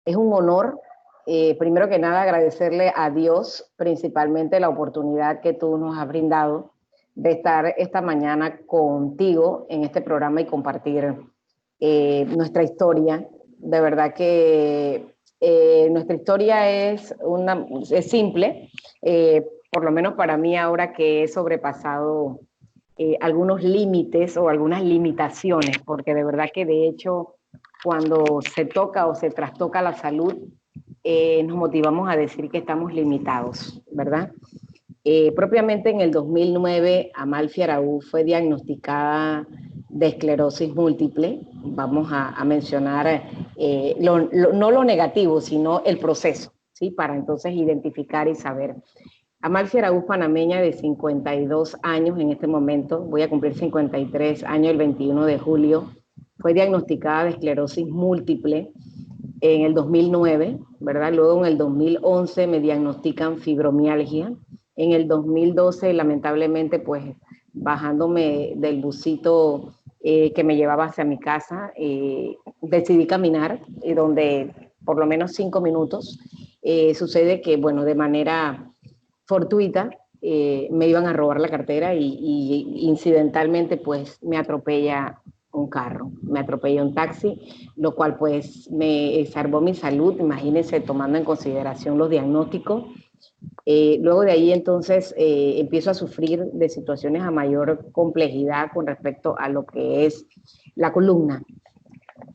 Es un honor, primero que nada, agradecerle a Dios principalmente la oportunidad que tú nos has brindado de estar esta mañana contigo en este programa y compartir nuestra historia. De verdad que nuestra historia es simple, por lo menos para mí ahora que he sobrepasado algunos límites o algunas limitaciones, porque de verdad que de hecho cuando se toca o se trastoca la salud, nos motivamos a decir que estamos limitados, ¿verdad? Propiamente en el 2009, Amalfi Araúz fue diagnosticada de esclerosis múltiple. Vamos a mencionar no lo negativo, sino el proceso, ¿sí? Para entonces identificar y saber. Amalfi Araúz, panameña de 52 años en este momento, voy a cumplir 53 años el 21 de julio, fue diagnosticada de esclerosis múltiple en el 2009, ¿verdad? Luego en el 2011 me diagnostican fibromialgia. En el 2012, lamentablemente, pues bajándome del busito que me llevaba hacia mi casa, decidí caminar, donde por lo menos 5 minutos. Sucede que, bueno, de manera fortuita, me iban a robar la cartera y incidentalmente pues me atropella un carro, me atropella un taxi, lo cual pues me salvó mi salud, imagínense, tomando en consideración los diagnósticos. Luego de ahí entonces empiezo a sufrir de situaciones a mayor complejidad con respecto a lo que es la columna.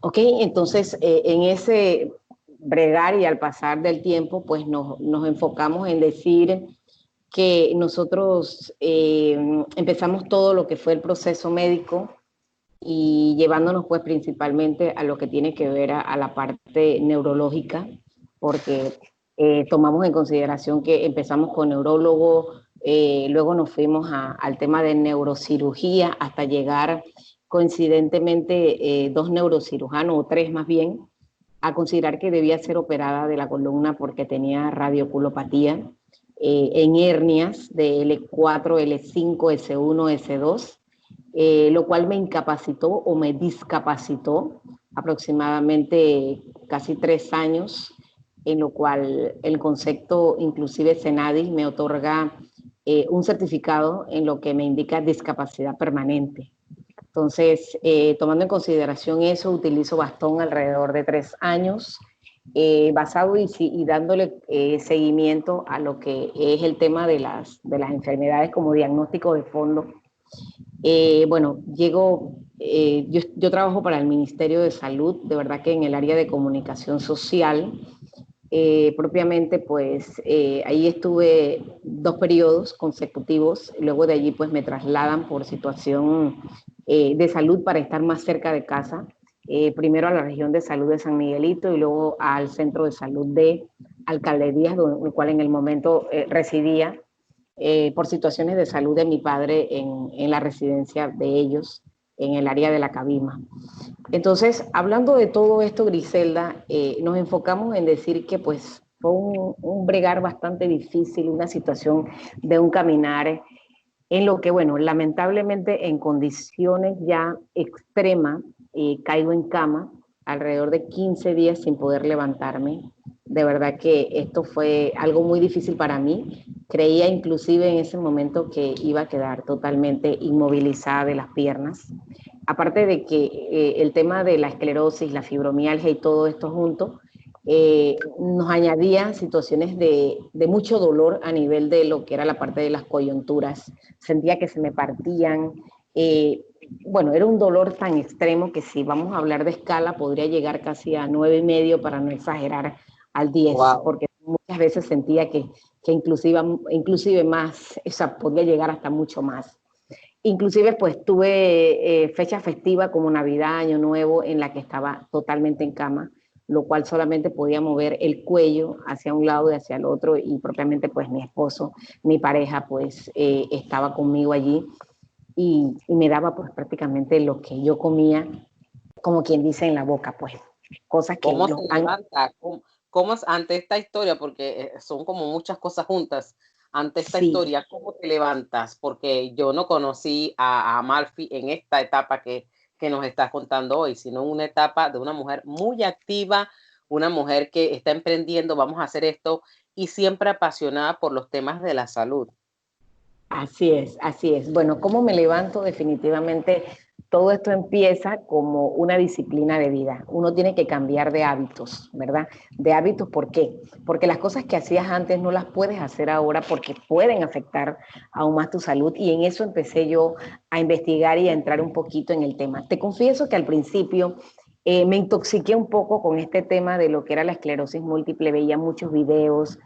Ok, entonces en ese bregar y al pasar del tiempo pues nos enfocamos en decir que nosotros empezamos todo lo que fue el proceso médico y llevándonos pues principalmente a lo que tiene que ver a la parte neurológica, porque tomamos en consideración que empezamos con neurólogo, luego nos fuimos al tema de neurocirugía hasta llegar coincidentemente 2 neurocirujanos o 3 más bien, a considerar que debía ser operada de la columna porque tenía radioculopatía, en hernias de L4, L5, S1, S2, lo cual me incapacitó o me discapacitó aproximadamente casi 3 años, en lo cual el concepto, inclusive Senadis, me otorga un certificado en lo que me indica discapacidad permanente. Entonces, tomando en consideración eso, utilizo bastón alrededor de 3 años, basado y dándole seguimiento a lo que es el tema de las enfermedades como diagnóstico de fondo. Bueno, yo trabajo para el Ministerio de Salud, de verdad que en el área de comunicación social. Propiamente, pues ahí estuve 2 periodos consecutivos, luego de allí pues me trasladan por situación de salud para estar más cerca de casa, primero a la región de salud de San Miguelito y luego al centro de salud de Alcaldías, el cual en el momento residía por situaciones de salud de mi padre en la residencia de ellos, en el área de la Cabima. Entonces, hablando de todo esto, Griselda, nos enfocamos en decir que pues fue un bregar bastante difícil, una situación de un caminar en lo que, bueno, lamentablemente en condiciones ya extremas, caigo en cama alrededor de 15 días sin poder levantarme. De verdad que esto fue algo muy difícil para mí. Creía inclusive en ese momento que iba a quedar totalmente inmovilizada de las piernas. Aparte de que el tema de la esclerosis, la fibromialgia y todo esto junto, nos añadía situaciones de mucho dolor a nivel de lo que era la parte de las coyunturas. Sentía que se me partían. Bueno, era un dolor tan extremo que si vamos a hablar de escala podría llegar casi a 9,5 para no exagerar al 10, wow. Porque muchas veces sentía que inclusive más, o sea, podía llegar hasta mucho más. Inclusive pues tuve fecha festiva como Navidad, Año Nuevo, en la que estaba totalmente en cama, lo cual solamente podía mover el cuello hacia un lado y hacia el otro, y propiamente pues mi esposo, mi pareja pues estaba conmigo allí y me daba pues prácticamente lo que yo comía, como quien dice, en la boca, pues cosas que ¿Cómo se levanta? ¿Cómo es ante esta historia? Porque son como muchas cosas juntas. Ante esta historia, ¿cómo te levantas? Porque yo no conocí a Amalfi en esta etapa que nos estás contando hoy, sino una etapa de una mujer muy activa, una mujer que está emprendiendo, vamos a hacer esto, y siempre apasionada por los temas de la salud. Así es, así es. Bueno, ¿cómo me levanto? Definitivamente todo esto empieza como una disciplina de vida. Uno tiene que cambiar de hábitos, ¿verdad? De hábitos, ¿por qué? Porque las cosas que hacías antes no las puedes hacer ahora porque pueden afectar aún más tu salud. Y en eso empecé yo a investigar y a entrar un poquito en el tema. Te confieso que al principio me intoxiqué un poco con este tema de lo que era la esclerosis múltiple, veía muchos videos,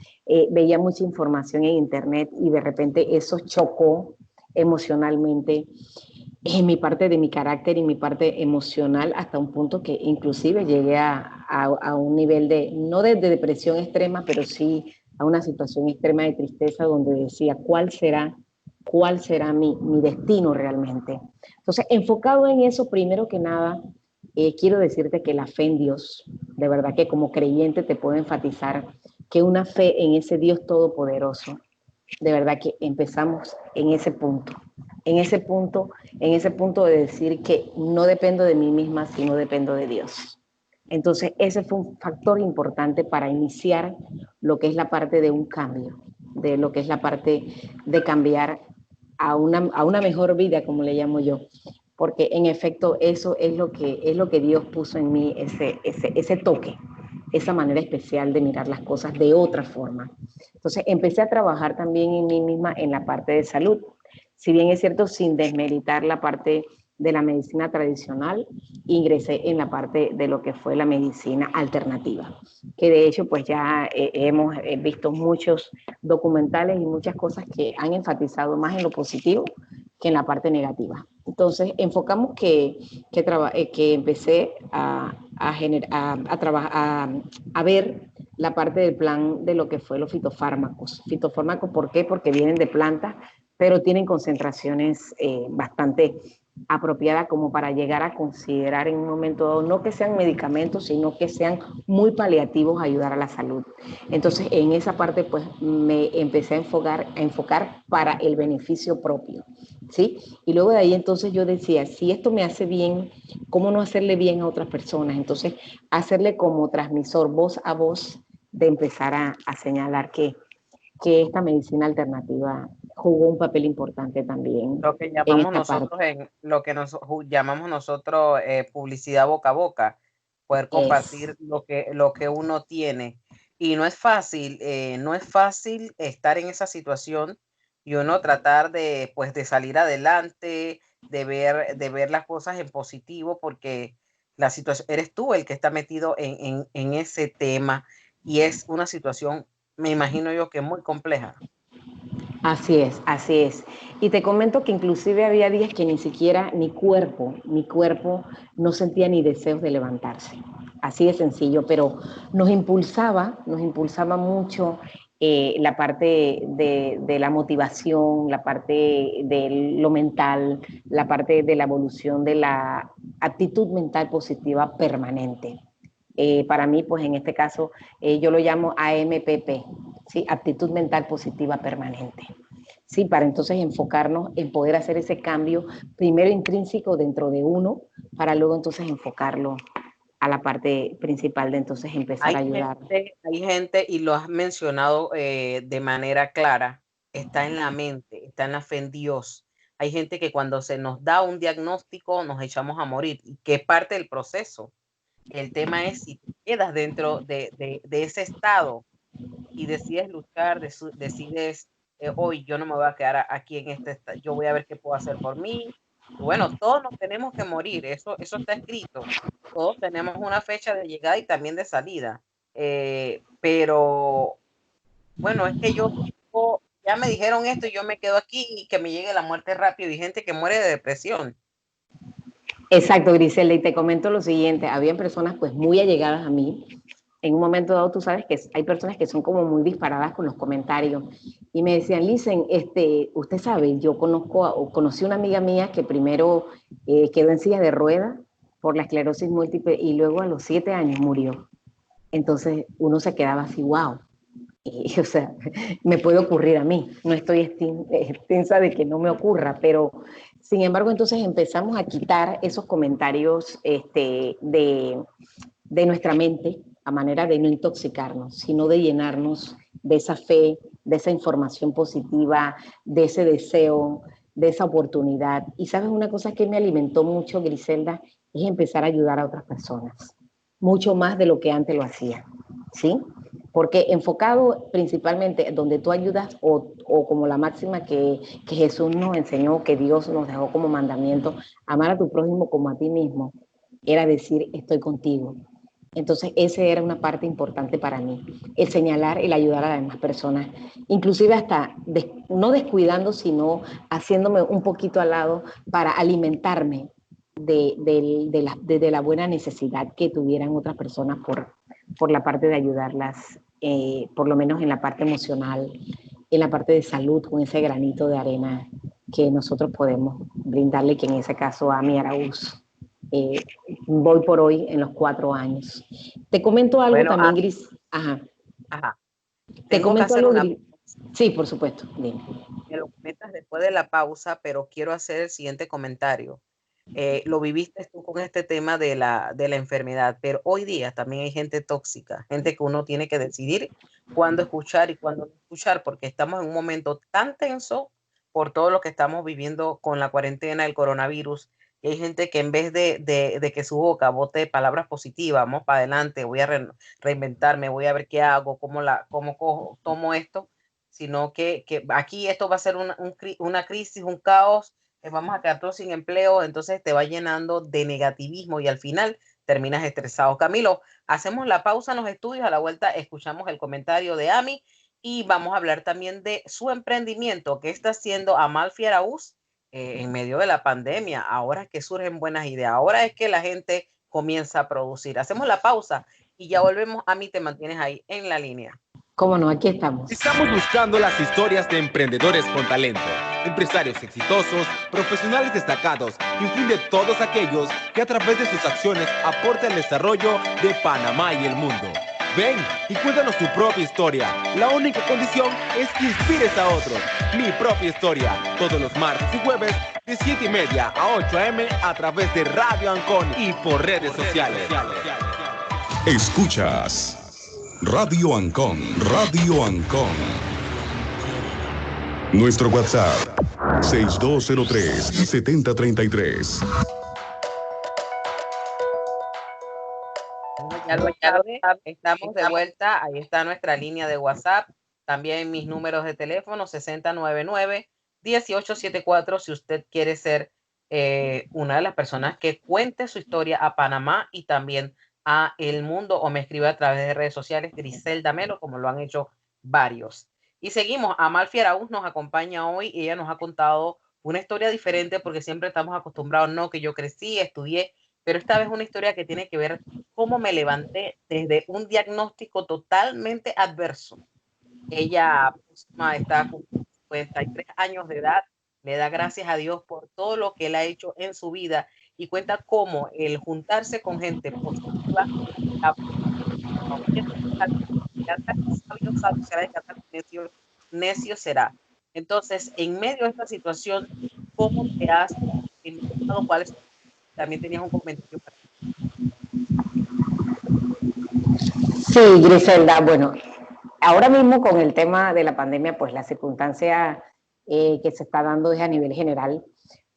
veía mucha información en internet y de repente eso chocó emocionalmente en mi parte de mi carácter y mi parte emocional hasta un punto que inclusive llegué a un nivel de, no de depresión extrema, pero sí a una situación extrema de tristeza donde decía, cuál será mi destino realmente? Entonces, enfocado en eso, primero que nada, quiero decirte que la fe en Dios, de verdad que como creyente te puedo enfatizar que una fe en ese Dios todopoderoso, de verdad que empezamos en ese punto, en ese punto, en ese punto de decir que no dependo de mí misma, sino dependo de Dios. Entonces, ese fue un factor importante para iniciar lo que es la parte de un cambio, de lo que es la parte de cambiar a una mejor vida, como le llamo yo, porque en efecto eso es lo que Dios puso en mí, ese toque, esa manera especial de mirar las cosas de otra forma. Entonces empecé a trabajar también en mí misma en la parte de salud, si bien es cierto, sin desmeritar la parte de la medicina tradicional, ingresé en la parte de lo que fue la medicina alternativa, que de hecho pues ya hemos visto muchos documentales y muchas cosas que han enfatizado más en lo positivo que en la parte negativa. Entonces, enfocamos que empecé a ver la parte del plan de lo que fue los fitofármacos. Fitofármacos, ¿por qué? Porque vienen de plantas, pero tienen concentraciones bastante apropiadas como para llegar a considerar en un momento dado, no que sean medicamentos, sino que sean muy paliativos a ayudar a la salud. Entonces, en esa parte, pues, me empecé a enfocar para el beneficio propio, ¿sí? Y luego de ahí, entonces, yo decía, si esto me hace bien, ¿cómo no hacerle bien a otras personas? Entonces, hacerle como transmisor, voz a voz, de empezar a señalar que esta medicina alternativa jugó un papel importante también Lo que en llamamos esta parte. nosotros lo que llamamos nosotros publicidad boca a boca, poder Es, compartir lo que uno tiene. Y no es fácil, no es fácil estar en esa situación y uno tratar de, pues, de salir adelante, de ver las cosas en positivo, porque la situación, eres tú el que está metido en ese tema y es una situación, me imagino yo, que muy compleja. así es, así es. Y te comento que inclusive había días que ni siquiera mi cuerpo no sentía ni deseos de levantarse. Así de sencillo, pero nos impulsaba mucho la parte de la motivación, la parte de lo mental, la parte de la evolución de la actitud mental positiva permanente. Para mí, pues en este caso, yo lo llamo AMPP, ¿sí? Actitud mental positiva permanente. Sí, para entonces enfocarnos en poder hacer ese cambio, primero intrínseco dentro de uno, para luego entonces enfocarlo a la parte principal de entonces empezar a ayudar. Hay gente, y lo has mencionado de manera clara, está en la mente, está en la fe en Dios. Hay gente que cuando se nos da un diagnóstico nos echamos a morir, y que es parte del proceso. El tema es si te quedas dentro de ese estado y decides luchar, decides, hoy yo no me voy a quedar aquí en este estado, yo voy a ver qué puedo hacer por mí. Y bueno, todos nos tenemos que morir, eso está escrito. Todos tenemos una fecha de llegada y también de salida. Pero bueno, es que ya me dijeron esto y yo me quedo aquí y que me llegue la muerte rápido. Y gente que muere de depresión. Exacto, Griselda, y te comento lo siguiente, habían personas pues muy allegadas a mí, en un momento dado tú sabes que hay personas que son como muy disparadas con los comentarios, y me decían, Lisen, usted sabe, yo conocí una amiga mía que primero quedó en silla de ruedas por la esclerosis múltiple y luego a los 7 años murió. Entonces uno se quedaba así, wow, y, o sea, me puede ocurrir a mí, no estoy extensa de que no me ocurra, pero sin embargo entonces empezamos a quitar esos comentarios de nuestra mente, a manera de no intoxicarnos, sino de llenarnos de esa fe, de esa información positiva, de ese deseo, de esa oportunidad. Y sabes, una cosa que me alimentó mucho, Griselda, es empezar a ayudar a otras personas, mucho más de lo que antes lo hacía, ¿sí? Porque enfocado principalmente donde tú ayudas o como la máxima que Jesús nos enseñó, que Dios nos dejó como mandamiento, amar a tu prójimo como a ti mismo, era decir, estoy contigo. Entonces, esa era una parte importante para mí, el señalar, el ayudar a las demás personas, inclusive hasta no descuidando, sino haciéndome un poquito al lado para alimentarme de la buena necesidad que tuvieran otras personas por la parte de ayudarlas, por lo menos en la parte emocional, en la parte de salud, con ese granito de arena que nosotros podemos brindarle, que en ese caso a mi Araúz. Eh, Voy por hoy en los 4 años. Te comento algo Bueno, también, Gris. Ajá. ajá. Te Tengo que comento hacer algo, una, Gris. Sí, por supuesto. Dime. me lo comentas después de la pausa, pero quiero hacer el siguiente comentario. Lo viviste tú con este tema de la enfermedad, pero hoy día también hay gente tóxica, gente que uno tiene que decidir cuándo escuchar y cuándo no escuchar, porque estamos en un momento tan tenso por todo lo que estamos viviendo con la cuarentena, el coronavirus, y hay gente que en vez de que su boca bote palabras positivas, vamos para adelante, voy a reinventarme, voy a ver qué hago, tomo esto, sino que aquí esto va a ser una crisis, un caos, vamos a quedar todos sin empleo, entonces te va llenando de negativismo y al final terminas estresado. Camilo, hacemos la pausa en los estudios, a la vuelta escuchamos el comentario de Ami y vamos a hablar también de su emprendimiento que está haciendo Amalfi Araúz en medio de la pandemia. Ahora es que surgen buenas ideas, ahora es que la gente comienza a producir. Hacemos la pausa y ya volvemos. Ami, te mantienes ahí en la línea. Cómo no, aquí estamos. Estamos buscando las historias de emprendedores con talento, empresarios exitosos, profesionales destacados y en fin de todos aquellos que a través de sus acciones aporten al desarrollo de Panamá y el mundo. Ven y cuéntanos tu propia historia. La única condición es que inspires a otros. Mi propia historia, todos los martes y jueves de 7:30 a 8 a.m. a través de Radio Ancon y por redes sociales. Escuchas Radio Ancon, Radio Ancon. Nuestro WhatsApp 6203-7033. Ya lo sabe, estamos de vuelta. Ahí está nuestra línea de WhatsApp. También mis números de teléfono 6099-1874 si usted quiere ser una de las personas que cuente su historia a Panamá y también a el mundo o me escribe a través de redes sociales Griselda Melo, como lo han hecho varios. Y seguimos. Amalfi Araúz nos acompaña hoy y ella nos ha contado una historia diferente porque siempre estamos acostumbrados, no, que yo crecí, estudié, pero esta vez una historia que tiene que ver cómo me levanté desde un diagnóstico totalmente adverso. Ella está con 53 años de edad, le da gracias a Dios por todo lo que él ha hecho en su vida y cuenta cómo el juntarse con gente positiva, sabio será, necio será. Entonces, en medio de esta situación, ¿cómo te has inventado? ¿Cuáles? También tenías un comentario para ti. Sí, Griselda, bueno, ahora mismo con el tema de la pandemia, pues la circunstancia que se está dando es a nivel general,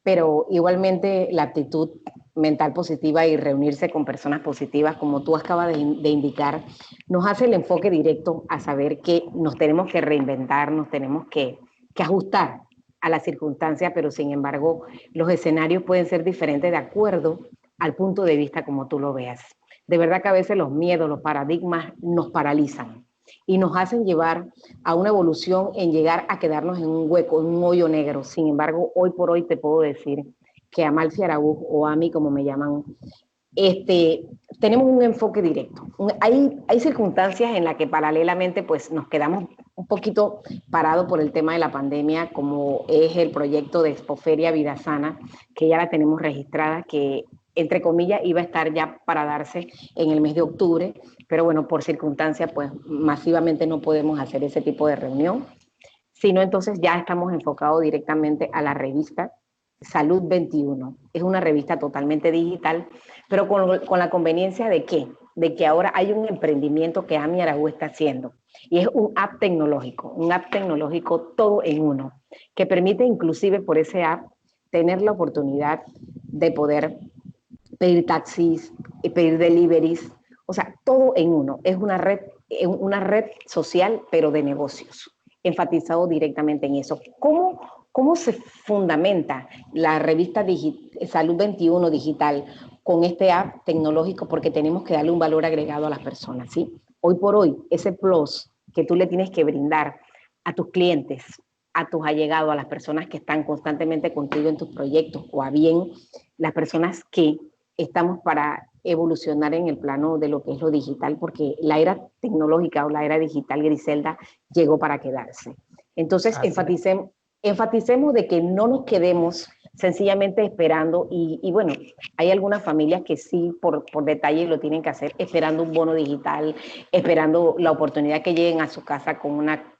pero igualmente la actitud mental positiva y reunirse con personas positivas, como tú acabas de indicar, nos hace el enfoque directo a saber que nos tenemos que reinventar, nos tenemos que ajustar a la circunstancia, pero sin embargo los escenarios pueden ser diferentes de acuerdo al punto de vista como tú lo veas. De verdad que a veces los miedos, los paradigmas nos paralizan y nos hacen llevar a una evolución en llegar a quedarnos en un hueco, en un hoyo negro. Sin embargo, hoy por hoy te puedo decir que Amalfi Araúz, o Ami como me llaman, tenemos un enfoque directo. Hay circunstancias en las que paralelamente pues nos quedamos un poquito parados por el tema de la pandemia, como es el proyecto de Expoferia Vida Sana, que ya la tenemos registrada, que entre comillas iba a estar ya para darse en el mes de octubre, pero bueno, por circunstancias pues masivamente no podemos hacer ese tipo de reunión, sino entonces ya estamos enfocados directamente a la revista Salud 21. Es una revista totalmente digital, pero con la conveniencia de ¿qué? de que ahora hay un emprendimiento que Ami Araújo está haciendo y es un app tecnológico todo en uno, que permite inclusive por ese app tener la oportunidad de poder pedir taxis, pedir deliveries, o sea, todo en uno. Es una red social, pero de negocios, enfatizado directamente en eso. ¿Cómo se fundamenta la revista Salud 21 Digital con este app tecnológico? Porque tenemos que darle un valor agregado a las personas, ¿sí? Hoy por hoy, ese plus que tú le tienes que brindar a tus clientes, a tus allegados, a las personas que están constantemente contigo en tus proyectos, o a bien las personas que estamos para evolucionar en el plano de lo que es lo digital, porque la era tecnológica o la era digital, Griselda, llegó para quedarse. Entonces, enfaticemos de que no nos quedemos sencillamente esperando, y bueno, hay algunas familias que sí, por detalle lo tienen que hacer, esperando un bono digital, esperando la oportunidad que lleguen a su casa con una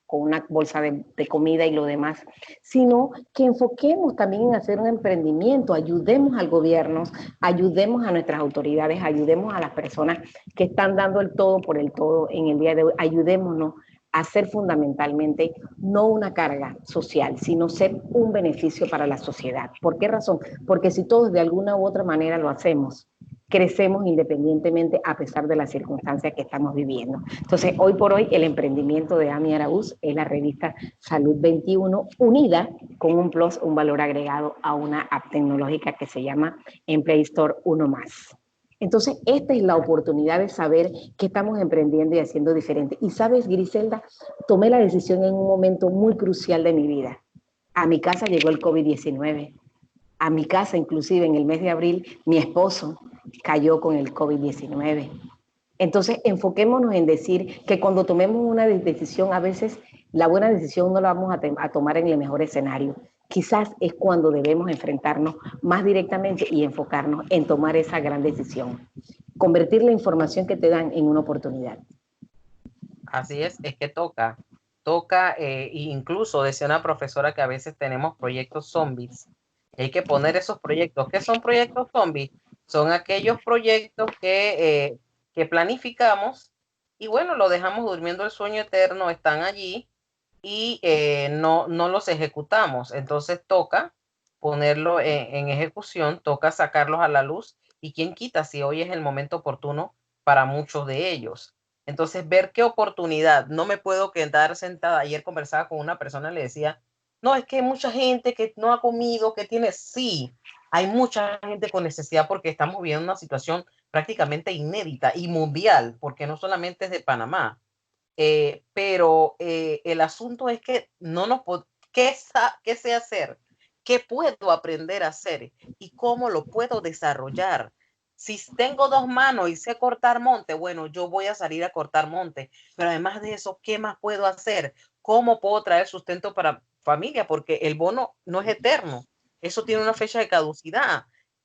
bolsa de comida y lo demás, sino que enfoquemos también en hacer un emprendimiento, ayudemos al gobierno, ayudemos a nuestras autoridades, ayudemos a las personas que están dando el todo por el todo en el día de hoy, ayudémonos a ser fundamentalmente no una carga social, sino ser un beneficio para la sociedad. ¿Por qué razón? Porque si todos de alguna u otra manera lo hacemos, crecemos independientemente a pesar de las circunstancias que estamos viviendo. Entonces, hoy por hoy, el emprendimiento de Ami Araúz es la revista Salud 21, unida con un plus, un valor agregado a una app tecnológica que se llama en Play Store Uno Más. Entonces, esta es la oportunidad de saber qué estamos emprendiendo y haciendo diferente. Y sabes, Griselda, tomé la decisión en un momento muy crucial de mi vida. A mi casa llegó el COVID-19. A mi casa, inclusive en el mes de abril, mi esposo cayó con el COVID-19. Entonces, enfoquémonos en decir que cuando tomemos una decisión, a veces la buena decisión no la vamos a tomar en el mejor escenario. Quizás es cuando debemos enfrentarnos más directamente y enfocarnos en tomar esa gran decisión. Convertir la información que te dan en una oportunidad. Así es que toca, incluso decía una profesora que a veces tenemos proyectos zombies. Hay que poner esos proyectos. ¿Qué son proyectos zombies? Son aquellos proyectos que planificamos y bueno, lo dejamos durmiendo el sueño eterno, están allí y no los ejecutamos. Entonces toca ponerlo en ejecución, toca sacarlos a la luz y quién quita si hoy es el momento oportuno para muchos de ellos. Entonces ver qué oportunidad, no me puedo quedar sentada. Ayer conversaba con una persona y le decía, no, es que hay mucha gente que no ha comido, que tiene, sí, hay mucha gente con necesidad porque estamos viviendo una situación prácticamente inédita y mundial, porque no solamente es de Panamá. Pero el asunto es que ¿qué sé hacer? ¿Qué puedo aprender a hacer? ¿Y cómo lo puedo desarrollar? Si tengo dos manos y sé cortar monte, bueno, yo voy a salir a cortar monte. Pero además de eso, ¿qué más puedo hacer? ¿Cómo puedo traer sustento para familia? Porque el bono no es eterno. Eso tiene una fecha de caducidad.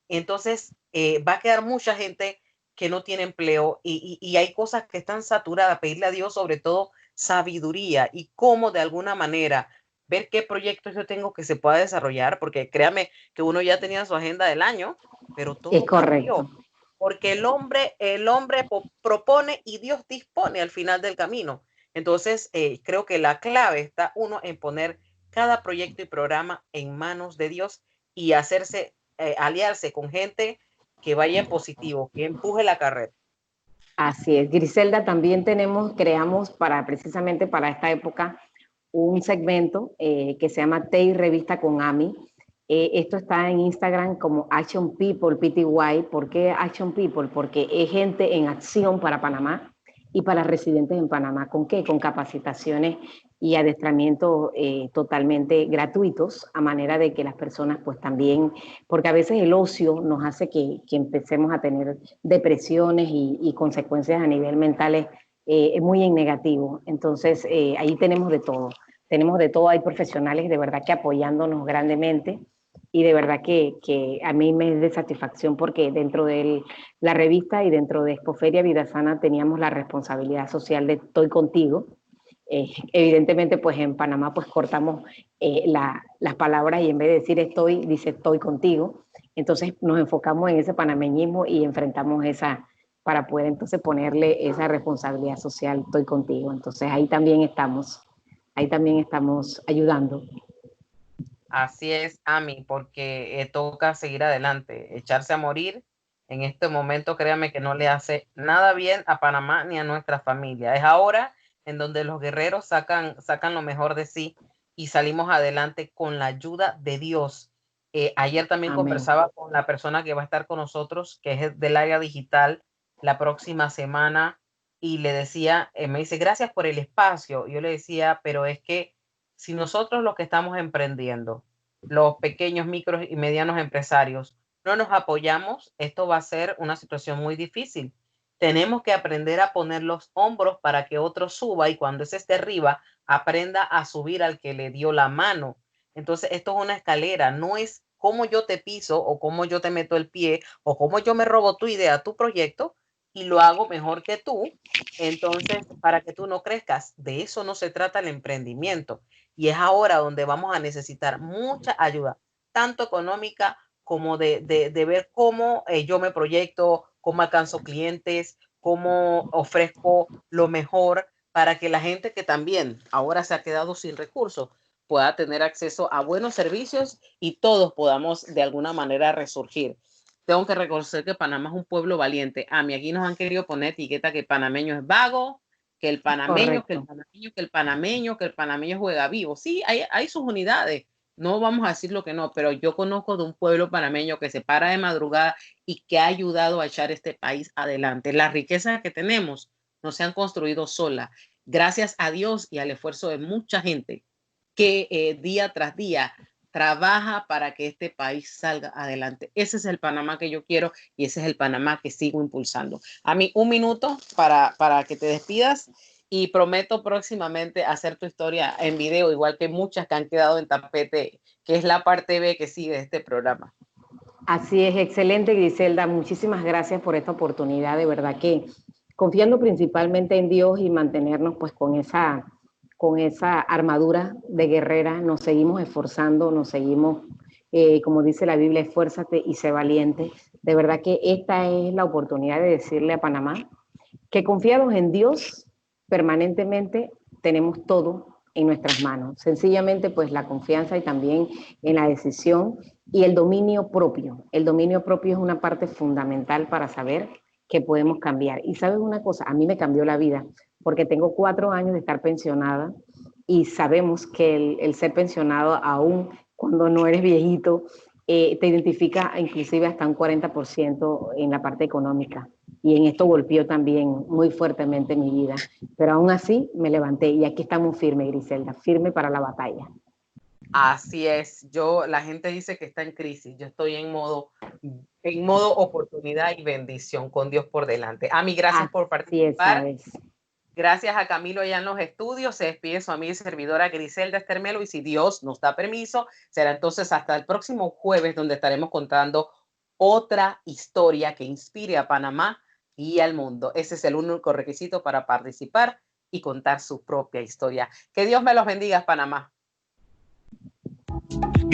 Entonces, va a quedar mucha gente que no tiene empleo y hay cosas que están saturadas. Pedirle a Dios sobre todo sabiduría y cómo de alguna manera ver qué proyectos yo tengo que se pueda desarrollar, porque créame que uno ya tenía su agenda del año, pero todo cambió. Porque el hombre propone y Dios dispone al final del camino. Entonces, creo que la clave está uno en poner cada proyecto y programa en manos de Dios y aliarse con gente que vaya en positivo, que empuje la carrera. Así es, Griselda, también creamos precisamente para esta época un segmento que se llama TEI Revista con Ami. Esto está en Instagram como Action People, PTY. ¿Por qué Action People? Porque es gente en acción para Panamá y para residentes en Panamá. ¿Con qué? Con capacitaciones y adiestramientos totalmente gratuitos, a manera de que las personas pues también, porque a veces el ocio nos hace que empecemos a tener depresiones y consecuencias a nivel mental muy en negativo. Entonces, ahí tenemos de todo, hay profesionales de verdad que apoyándonos grandemente y de verdad que a mí me es de satisfacción porque dentro de la revista y dentro de Expoferia Vida Sana teníamos la responsabilidad social de Estoy Contigo. Evidentemente pues en Panamá pues cortamos las palabras y en vez de decir estoy, dice estoy contigo. Entonces nos enfocamos en ese panameñismo y enfrentamos para poder entonces ponerle esa responsabilidad social. Estoy contigo. Entonces ahí también estamos ayudando. Así es, Ami, porque toca seguir adelante, echarse a morir. En este momento, créame que no le hace nada bien a Panamá ni a nuestra familia. Es ahora en donde los guerreros sacan lo mejor de sí y salimos adelante con la ayuda de Dios. Ayer también Amén. conversaba con la persona que va a estar con nosotros, que es del área digital, la próxima semana, y le decía, me dice, gracias por el espacio. Yo le decía, pero es que si nosotros los que estamos emprendiendo, los pequeños, micros y medianos empresarios, no nos apoyamos, esto va a ser una situación muy difícil. Tenemos que aprender a poner los hombros para que otro suba y cuando ese esté arriba, aprenda a subir al que le dio la mano. Entonces, esto es una escalera, no es cómo yo te piso o cómo yo te meto el pie o cómo yo me robo tu idea, tu proyecto y lo hago mejor que tú. Entonces, para que tú no crezcas, de eso no se trata el emprendimiento. Y es ahora donde vamos a necesitar mucha ayuda, tanto económica como de ver cómo yo me proyecto, cómo alcanzo clientes, cómo ofrezco lo mejor para que la gente que también ahora se ha quedado sin recursos pueda tener acceso a buenos servicios y todos podamos de alguna manera resurgir. Tengo que reconocer que Panamá es un pueblo valiente. A mí aquí nos han querido poner etiqueta que el panameño es vago, que el panameño, que el panameño, que el panameño, que el panameño juega vivo. Sí, hay sus unidades. No vamos a decir lo que no, pero yo conozco de un pueblo panameño que se para de madrugada y que ha ayudado a echar este país adelante. Las riquezas que tenemos no se han construido solas. Gracias a Dios y al esfuerzo de mucha gente que día tras día trabaja para que este país salga adelante. Ese es el Panamá que yo quiero y ese es el Panamá que sigo impulsando. A mí, un minuto para que te despidas y prometo próximamente hacer tu historia en video, igual que muchas que han quedado en tapete, que es la parte B que sigue de este programa. Así es, excelente, Griselda. Muchísimas gracias por esta oportunidad. De verdad que confiando principalmente en Dios y mantenernos pues con esa armadura de guerrera, nos seguimos esforzando, nos seguimos, como dice la Biblia, esfuérzate y sé valiente. De verdad que esta es la oportunidad de decirle a Panamá que confiados en Dios permanentemente tenemos todo en nuestras manos. Sencillamente, pues la confianza y también en la decisión y el dominio propio. El dominio propio es una parte fundamental para saber que podemos cambiar. Y sabes una cosa, a mí me cambió la vida porque tengo 4 años de estar pensionada y sabemos que el ser pensionado aún cuando no eres viejito, te identifica inclusive hasta un 40% en la parte económica. Y en esto golpeó también muy fuertemente mi vida. Pero aún así me levanté y aquí estamos firmes, Griselda, firme para la batalla. Así es. La gente dice que está en crisis. Yo estoy en modo oportunidad y bendición con Dios por delante. Ami, gracias por participar. Es, Gracias a Camilo allá en los estudios. Se despide su amiga y servidora Griselda Estermelo y si Dios nos da permiso, será entonces hasta el próximo jueves donde estaremos contando otra historia que inspire a Panamá y al mundo. Ese es el único requisito para participar y contar su propia historia. Que Dios me los bendiga, Panamá. Gracias.